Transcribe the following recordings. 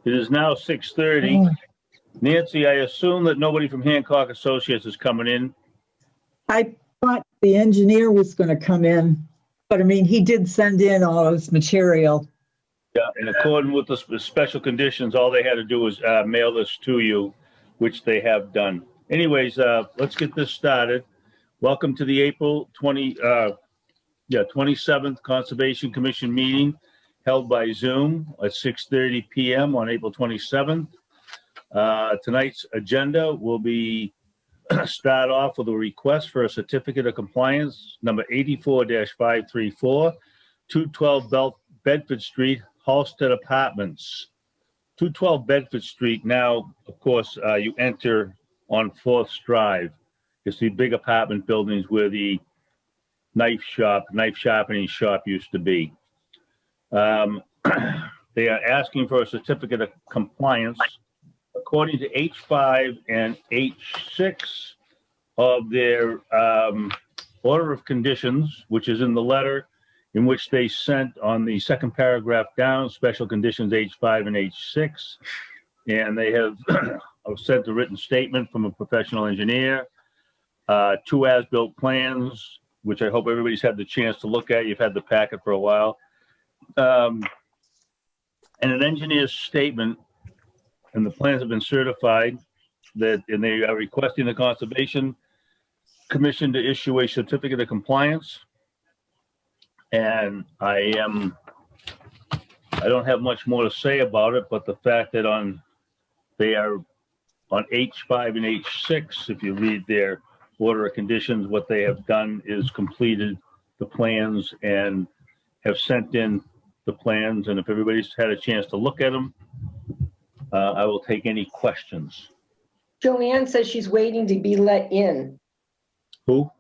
It is now 6:30. Nancy, I assume that nobody from Hancock Associates is coming in. I thought the engineer was going to come in, but I mean, he did send in all his material. Yeah, in accordance with the special conditions, all they had to do was mail this to you, which they have done. Anyways, let's get this started. Welcome to the April 27th Conservation Commission meeting held by Zoom at 6:30 p.m. on April 27th. Tonight's agenda will be start off with a request for a certificate of compliance, number 84-534, 212 Bedford Street, Halsted Apartments. 212 Bedford Street. Now, of course, you enter on 4th Drive. It's the big apartment buildings where the knife sharpening shop used to be. They are asking for a certificate of compliance according to H5 and H6 of their order of conditions, which is in the letter in which they sent on the second paragraph down, special conditions H5 and H6. And they have sent a written statement from a professional engineer, 2 as-built plans, which I hope everybody's had the chance to look at. You've had the packet for a while. And an engineer's statement, and the plans have been certified, and they are requesting the Conservation Commission to issue a certificate of compliance. And I don't have much more to say about it, but the fact that they are on H5 and H6, if you read their order of conditions, what they have done is completed the plans and have sent in the plans. And if everybody's had a chance to look at them, I will take any questions. Joanne says she's waiting to be let in. Who?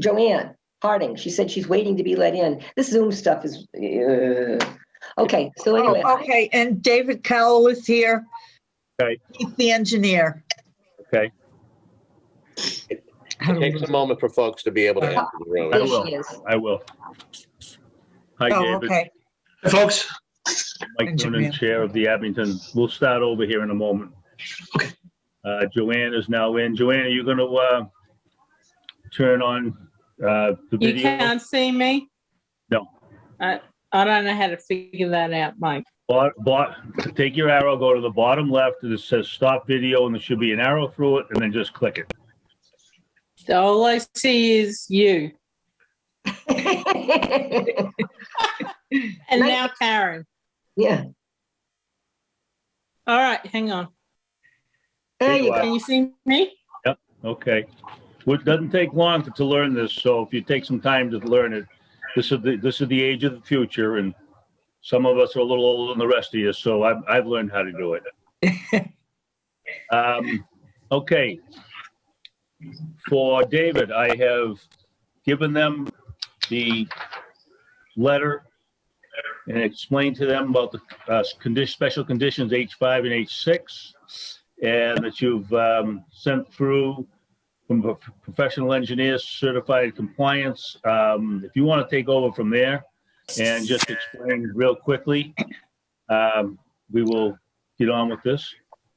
Joanne Harding. She said she's waiting to be let in. This Zoom stuff is okay. So anyway. Oh, okay, and David Cowell is here. Okay. He's the engineer. Okay. It takes a moment for folks to be able to enter the room. I will. Hi, David. Okay. Hey, folks. Mike Noonan, Chair of the Abington. We'll start over here in a moment. Okay. Joanne is now in. Joanne, are you going to turn on the video? You can't see me? No. I don't know how to figure that out, Mike. Take your arrow, go to the bottom left, and it says stop video, and there should be an arrow through it, and then just click it. All I see is you. And now Karen. Yeah. All right, hang on. There you go. Can you see me? Yep. Okay. Well, it doesn't take long to learn this, so if you take some time to learn it, this is the age of the future, and some of us are a little older than the rest of you, so I've learned how to do it. Okay. For David, I have given them the letter and explained to them about the special conditions H5 and H6, and that you've sent through from a professional engineers certified compliance. If you want to take over from there and just explain real quickly, we will get on with this.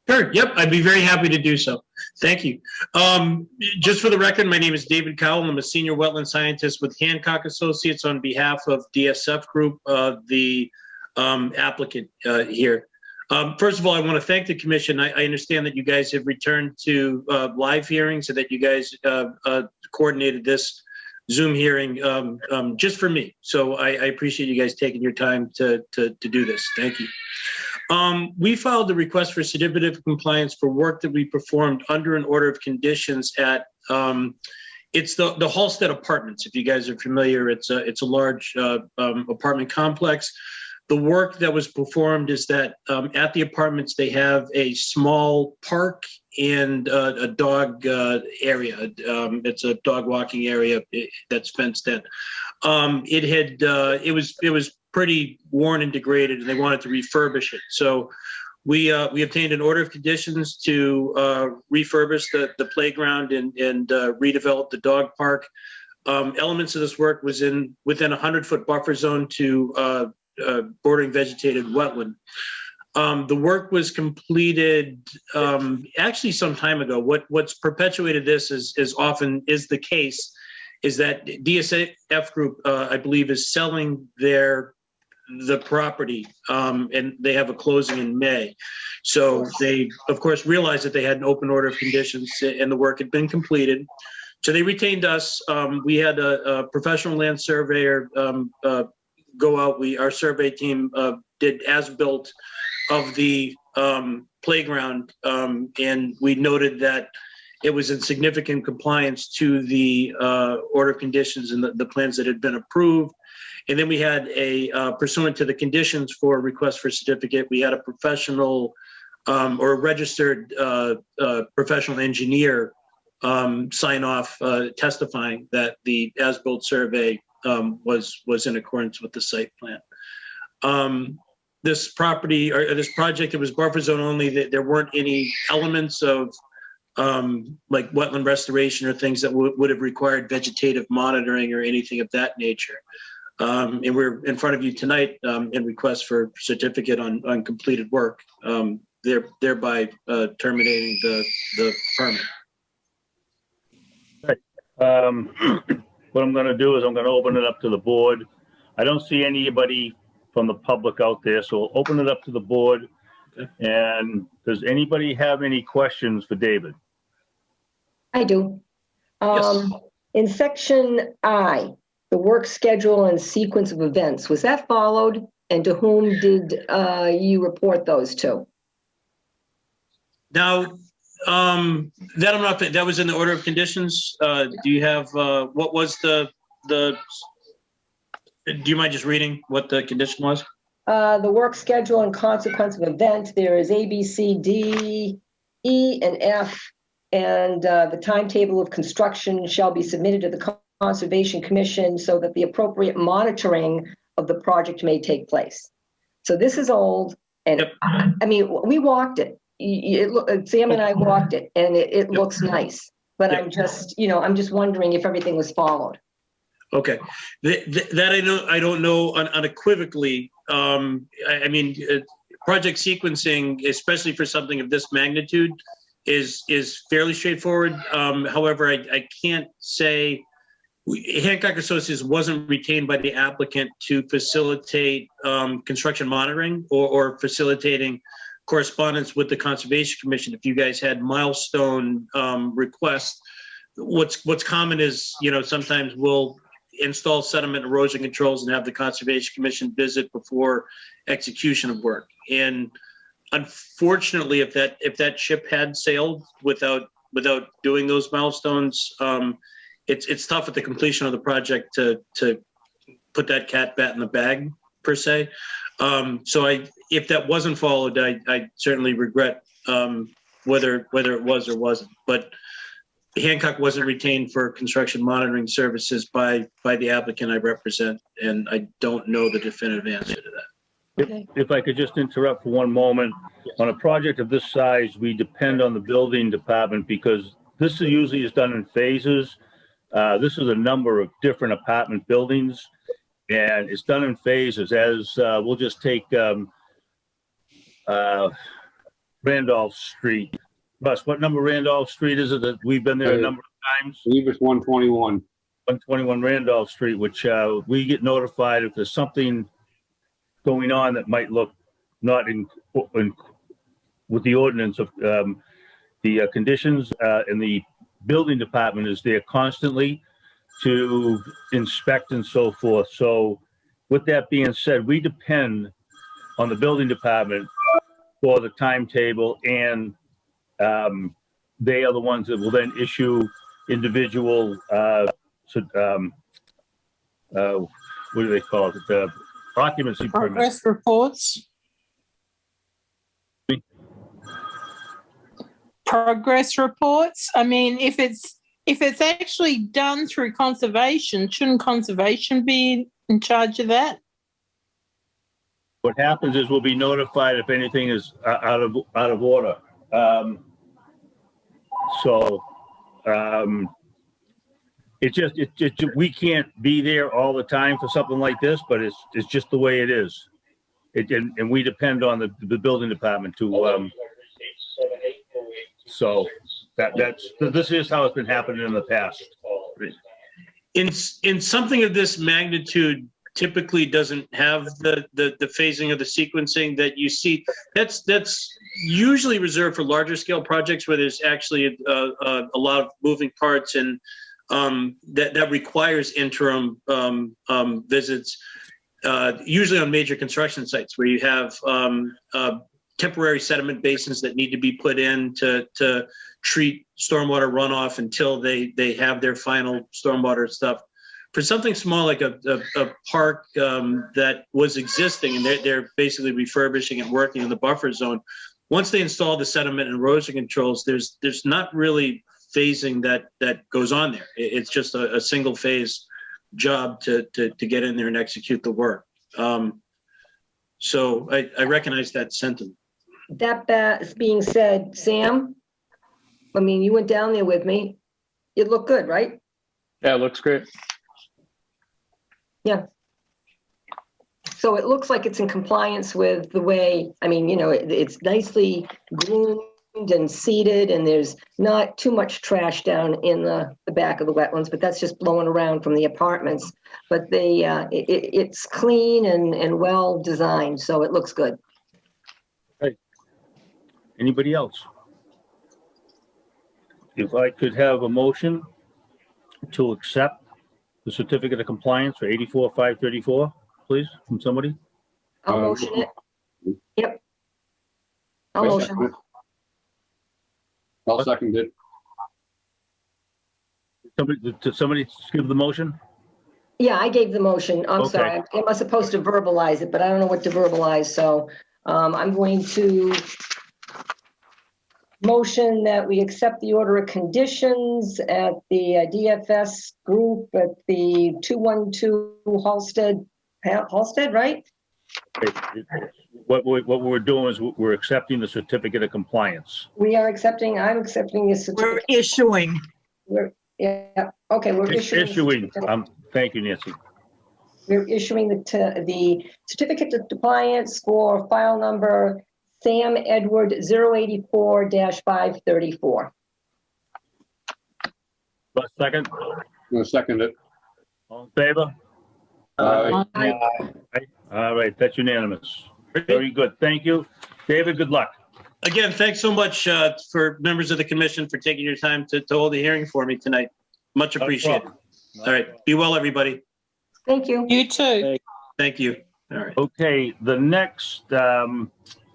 Sure. Yep. I'd be very happy to do so. Thank you. Just for the record, my name is David Cowell. I'm a senior wetland scientist with Hancock Associates on behalf of DSF Group, the applicant here. First of all, I want to thank the commission. I understand that you guys have returned to live hearings and that you guys coordinated this Zoom hearing just for me. So I appreciate you guys taking your time to do this. Thank you. We filed the request for certificate of compliance for work that we performed under an order of conditions at it's the Halsted Apartments. If you guys are familiar, it's a large apartment complex. The work that was performed is that at the apartments, they have a small park and a dog area. It's a dog walking area that's fenced in. It was pretty worn and degraded, and they wanted to refurbish it. So we obtained an order of conditions to refurbish the playground and redevelop the dog park. Elements of this work was within a 100-foot buffer zone to bordering vegetated wetland. The work was completed actually some time ago. What's perpetuated this is often is the case is that DSF Group, I believe, is selling the property, and they have a closing in May. So they, of course, realized that they had an open order of conditions and the work had been completed. So they retained us. We had a professional land surveyor go out. Our survey team did as-built of the playground, and we noted that it was in significant compliance to the order of conditions and the plans that had been approved. And then we had pursuant to the conditions for request for certificate, we had a professional or a registered professional engineer sign off testifying that the as-built survey was in accordance with the site plan. This property or this project, it was buffer zone only. There weren't any elements of like wetland restoration or things that would have required vegetative monitoring or anything of that nature. And we're in front of you tonight in request for certificate on completed work, thereby terminating the permit. What I'm going to do is I'm going to open it up to the board. I don't see anybody from the public out there, so we'll open it up to the board. Okay. And does anybody have any questions for David? I do. Yes. In section I, the work schedule and sequence of events, was that followed? And to whom did you report those to? Now, that I'm not, that was in the order of conditions. Do you have, what was do you mind just reading what the condition was? The work schedule and consequence of event, there is A, B, C, D, E, and F. And the timetable of construction shall be submitted to the Conservation Commission so that the appropriate monitoring of the project may take place. So this is old, and Yep. I mean, we walked it. Sam and I walked it, and it looks nice. But Yep. I'm just, I'm just wondering if everything was followed. Okay, that I don't know unequivocally. I mean, project sequencing, especially for something of this magnitude, is fairly straightforward. However, I can't say Hancock Associates wasn't retained by the applicant to facilitate construction monitoring or facilitating correspondence with the Conservation Commission. If you guys had milestone requests, what's common is, sometimes we'll install sediment erosion controls and have the Conservation Commission visit before execution of work. And unfortunately, if that ship had sailed without doing those milestones, it's tough at the completion of the project to put that cat bat in the bag per se. So if that wasn't followed, I certainly regret whether it was or wasn't. But Hancock wasn't retained for construction monitoring services by the applicant I represent, and I don't know the definitive answer to that. Okay. If I could just interrupt for one moment. On a project of this size, we depend on the building department because this usually is done in phases. This is a number of different apartment buildings, and it's done in phases. As we'll just take Randolph Street. Russ, what number Randolph Street is it that we've been there a number of times? I believe it's 121. 121 Randolph Street, which we get notified if there's something going on that might look not in with the ordinance of the conditions, and the building department is there constantly to inspect and so forth. So with that being said, we depend on the building department for the timetable, and they are the ones that will then issue individual, what do they call it? The occupancy permit. Progress reports. Progress reports. I mean, if it's actually done through conservation, shouldn't conservation be in charge of that? What happens is we'll be notified if anything is out of order. We can't be there all the time for something like this, but it's just the way it is. and we depend on the building department to, so this is how it's been happening in the past. In something of this magnitude, typically doesn't have the phasing of the sequencing that you see. That's usually reserved for larger scale projects where there's actually a lot of moving parts, and that requires interim visits, usually on major construction sites where you have temporary sediment basins that need to be put in to treat stormwater runoff until they have their final stormwater stuff. For something small like a park that was existing and they're basically refurbishing and working in the buffer zone, once they install the sediment and erosion controls, there's not really phasing that goes on there. It's just a single phase job to get in there and execute the work. So I recognize that sentiment. That being said, Sam, I mean, you went down there with me. It looked good, right? Yeah, it looks great. Yeah. So it looks like it's in compliance with the way, I mean, you know, it's nicely groomed and seeded, and there's not too much trash down in the back of the wetlands, but that's just blowing around from the apartments. But it's clean and well designed, so it looks good. Right. Anybody else? If I could have a motion to accept the certificate of compliance for 84-534, please, from somebody. I'll motion it. Yep. I'll motion it. I'll second it. Did somebody give the motion? Yeah, I gave the motion. I'm Okay. sorry. I was supposed to verbalize it, but I don't know what to verbalize. So I'm going to motion that we accept the order of conditions at the DFS group at the 212 Halsted, right? What we're doing is we're accepting the certificate of compliance. I'm accepting the We're certificate. issuing. Yeah, okay, we're issuing. Thank you, Nancy. We're issuing the certificate of compliance for file number Sam Edward 084-534. Second, I'll second it. all in favor? Aye. All right, that's unanimous. Very good. Thank you. David, good luck. Again, thanks so much for members of the commission for taking your time to hold the hearing for me tonight. Much appreciated. All right, be well, everybody. Thank you. You too. Thank you. All right. Okay, the next,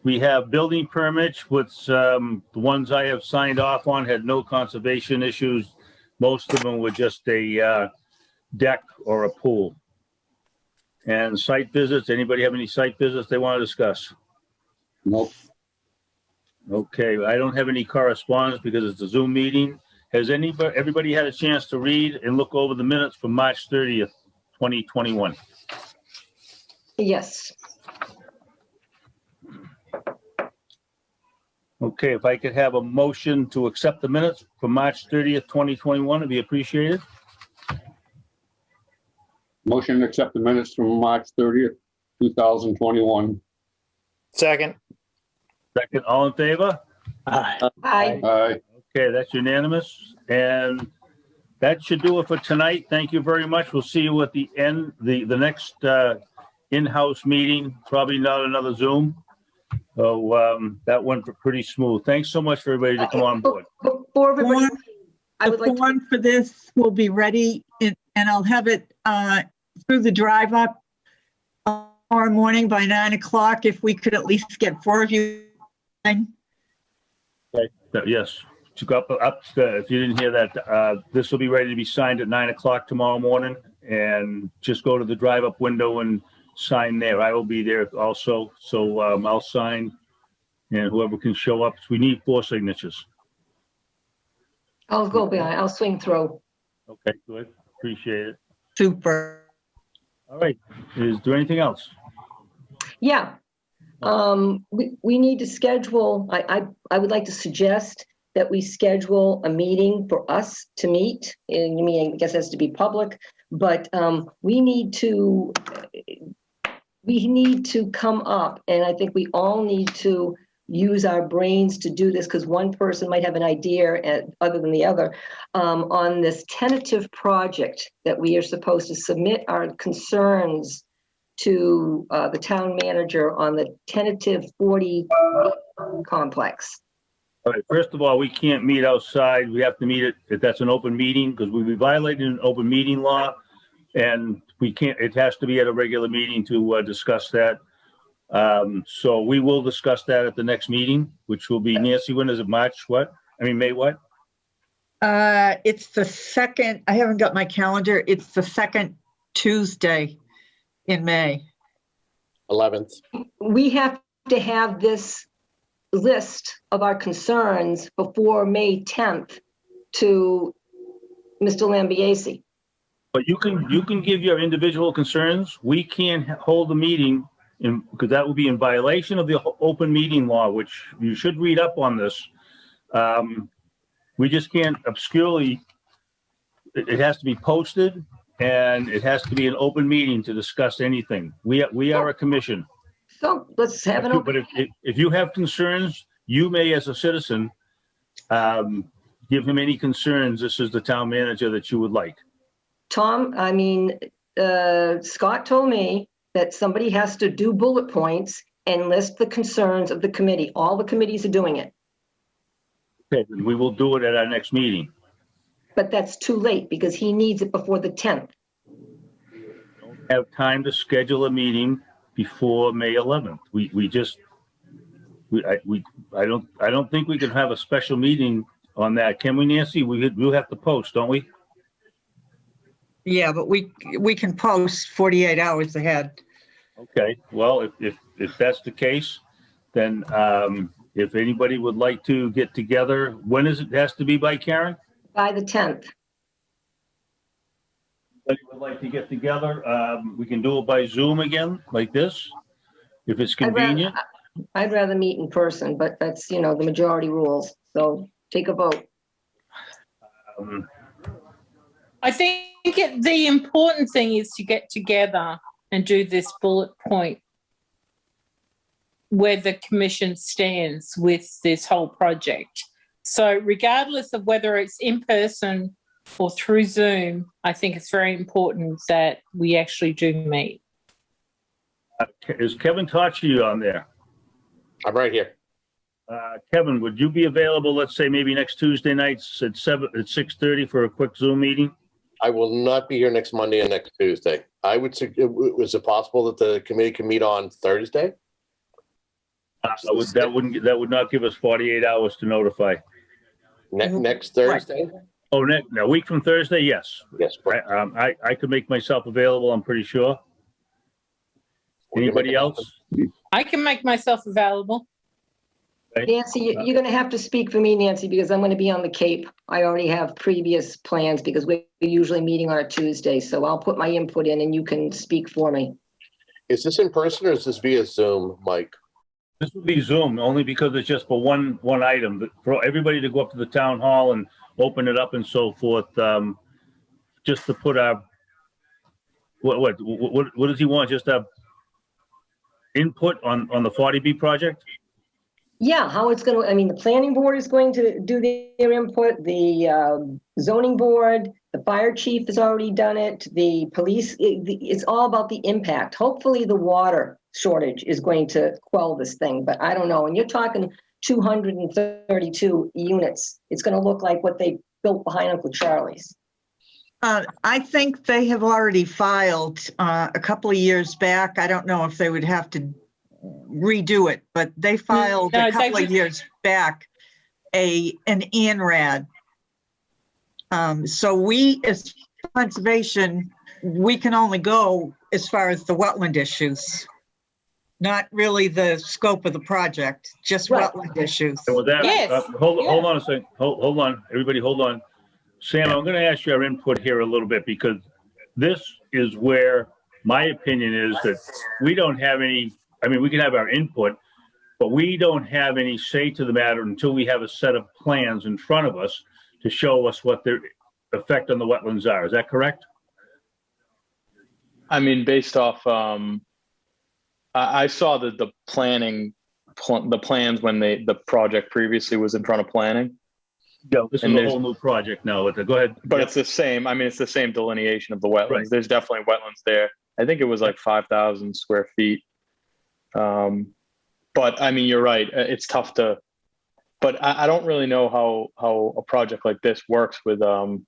we have building permits, which the ones I have signed off on had no conservation issues. Most of them were just a deck or a pool. And site visits, anybody have any site visits they want to discuss? Nope. Okay, I don't have any correspondence because it's a Zoom meeting. Has everybody had a chance to read and look over the minutes from March 30th, 2021? Yes. Okay, if I could have a motion to accept the minutes from March 30th, 2021, it'd be appreciated. Motion to accept the minutes from March 30th, 2021. Second. Second, all in favor? Hi. Aye. Okay, that's unanimous. And that should do it for tonight. Thank you very much. We'll see you at the end, the next in-house meeting, probably not another Zoom. So that went pretty smooth. Thanks so much for everybody to come on board. Before everybody, I would The like to, form for this will be ready and I'll have it through the drive up tomorrow morning by 9 o'clock. If we could at least get 4 of you. Okay. Yes, to go up, if you didn't hear that, this will be ready to be signed at 9 o'clock tomorrow morning, and just go to the drive-up window and sign there. I will be there also, so I'll sign, and whoever can show up. We need 4 signatures. I'll go behind, I'll swing through. Okay, good. Appreciate it. Super. All right. Is there anything else? Yeah. We need to schedule, I would like to suggest that we schedule a meeting for us to meet. And I mean, I guess it has to be public, but we need to we need to come up, and I think we all need to use our brains to do this, because one person might have an idea other than the other, on this tentative project that we are supposed to submit our concerns to the town manager on the tentative 40 complex. All right, first of all, we can't meet outside. We have to meet it if that's an open meeting, because we violated an open meeting law. And we can't, it has to be at a regular meeting to discuss that. So we will discuss that at the next meeting, which will be, Nancy, when is it, March what? I mean, May what? It's the second, I haven't got my calendar. It's the second Tuesday in May. 11th. We have to have this list of our concerns before May 10th to Mr. Lambiase. But you can give your individual concerns. We can't hold a meeting because that would be in violation of the open meeting law, which you should read up on this. We just can't obscurely, it has to be posted and it has to be an open meeting to discuss anything. We are a commission. So let's have an open. But if you have concerns, you may, as a citizen, give him any concerns. This is the town manager that you would like. Tom, I mean, Scott told me that somebody has to do bullet points and list the concerns of the committee. All the committees are doing it. Okay, then we will do it at our next meeting. But that's too late because he needs it before the 10th. Have time to schedule a meeting before May 11th. I don't think we can have a special meeting on that. Can we, Nancy? We'll have to post, don't we? Yeah, but we can post 48 hours ahead. Okay, well, if that's the case, then if anybody would like to get together, when is it has to be by, Karen? By the 10th. If would like to get together, we can do it by Zoom again, like this, if it's convenient. I'd rather meet in person, but that's, the majority rules. So take a vote. I think the important thing is to get together and do this bullet point where the commission stands with this whole project. So regardless of whether it's in person or through Zoom, I think it's very important that we actually do meet. Is Kevin Tachi on there? I'm right here. Kevin, would you be available, let's say maybe next Tuesday nights at 6:30 for a quick Zoom meeting? I will not be here next Monday and next Tuesday. Was it possible that the committee can meet on Thursday? That would not give us 48 hours to notify. Next Thursday? Oh, a week from Thursday, yes. Yes. I could make myself available, I'm pretty sure. Anybody else? I can make myself available. Nancy, you're going to have to speak for me, Nancy, because I'm going to be on the Cape. I already have previous plans because we're usually meeting on a Tuesday. So I'll put my input in and you can speak for me. Is this in person or is this via Zoom, Mike? This would be Zoom, only because it's just for one item. For everybody to go up to the town hall and open it up and so forth, just to put our, what does he want? Just a input on the 40B project? Yeah, how it's going to, the planning board is going to do their input, the zoning board, the fire chief has already done it, the police, it's all about the impact. Hopefully the water shortage is going to quell this thing, but I don't know. And you're talking 232 units. It's going to look like what they built behind Uncle Charlie's. I think they have already filed a couple of years back. I don't know if they would have to redo it, but they filed a couple of years back an ANRAD. So we, as conservation, we can only go as far as the wetland issues, not really the scope of the project, just wetland issues. And with that, Yes. hold on a second. Hold on, everybody, hold on. Sam, I'm going to ask your input here a little bit because this is where my opinion is that we don't have any. We can have our input, but we don't have any say to the matter until we have a set of plans in front of us to show us what their effect on the wetlands are. Is that correct? Based off I saw the plans when the project previously was in front of planning. Yeah, this is And a whole new project now. Go ahead. But Yep. it's the same. I mean, it's the same delineation of the wetlands. Right. There's definitely wetlands there. I think it was like 5,000 square feet. But I mean, you're right. It's tough to. But I don't really know how a project like this works with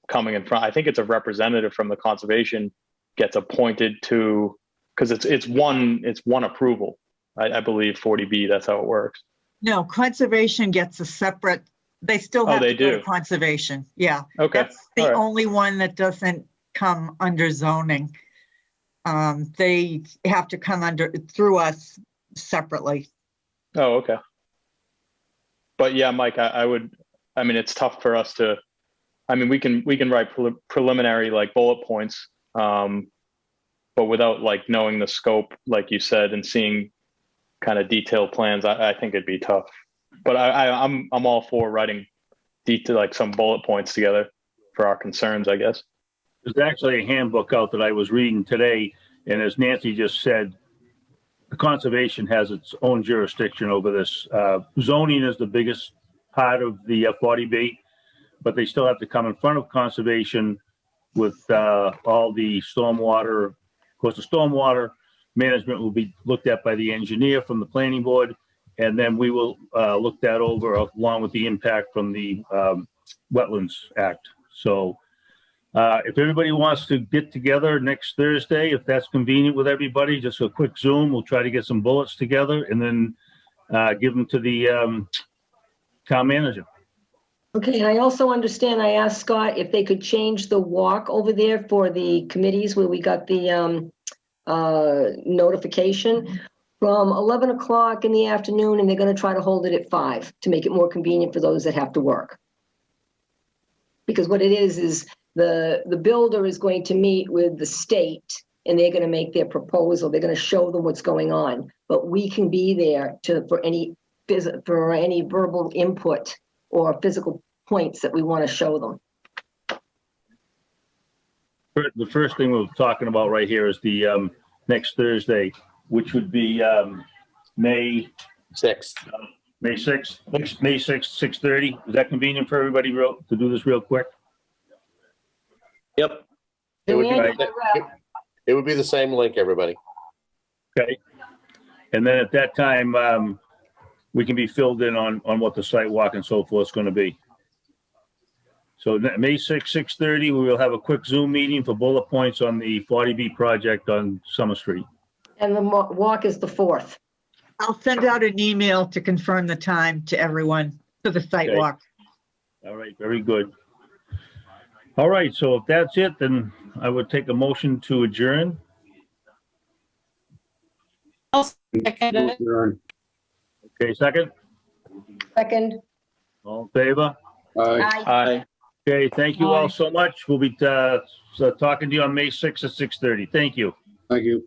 coming in front. I think it's a representative from the conservation gets appointed to, because it's one approval. I believe 40B. That's how it works. No, conservation gets a separate, they still have they to go to do? conservation. Yeah. Okay. That's the All right. only one that doesn't come under zoning. They have to come through us separately. Oh, okay. But yeah, Mike, I mean, it's tough for us to, I mean, we can write preliminary like bullet points, but without like knowing the scope, like you said, and seeing kind of detailed plans, I think it'd be tough. But I'm all for writing like some bullet points together for our concerns, I guess. There's actually a handbook out that I was reading today, and as Nancy just said, the conservation has its own jurisdiction over this. Zoning is the biggest part of the 40B, but they still have to come in front of conservation with all the stormwater. Of course, the stormwater management will be looked at by the engineer from the planning board, and then we will look that over along with the impact from the Wetlands Act. So if everybody wants to get together next Thursday, if that's convenient with everybody, just a quick Zoom, we'll try to get some bullets together and then give them to the town manager. Okay, and I also understand, I asked Scott if they could change the walk over there for the committees where we got the notification from 11 o'clock in the afternoon, and they're going to try to hold it at 5 to make it more convenient for those that have to work. Because what it is the builder is going to meet with the state and they're going to make their proposal. They're going to show them what's going on, but we can be there for any verbal input or physical points that we want to show them. The first thing we're talking about right here is the next Thursday, which would be May 6th. May 6th, May 6th, 6:30. Is that convenient for everybody to do this real quick? Yep. It would be the same link, everybody. Okay. And then at that time, we can be filled in on what the site walk and so forth is going to be. So May 6th, 6:30, we will have a quick Zoom meeting for bullet points on the 40B project on Summer Street. And the walk is the 4th. I'll send out an email to confirm the time to everyone for the site Okay. walk. All right, very good. All right, so if that's it, then I would take a motion to adjourn. I'll second it. Adjourn. Okay, second. Second. All in favor? Aye. Aye. Okay, thank you all so much. We'll be talking to you on May 6th at 6:30. Thank you. Thank you.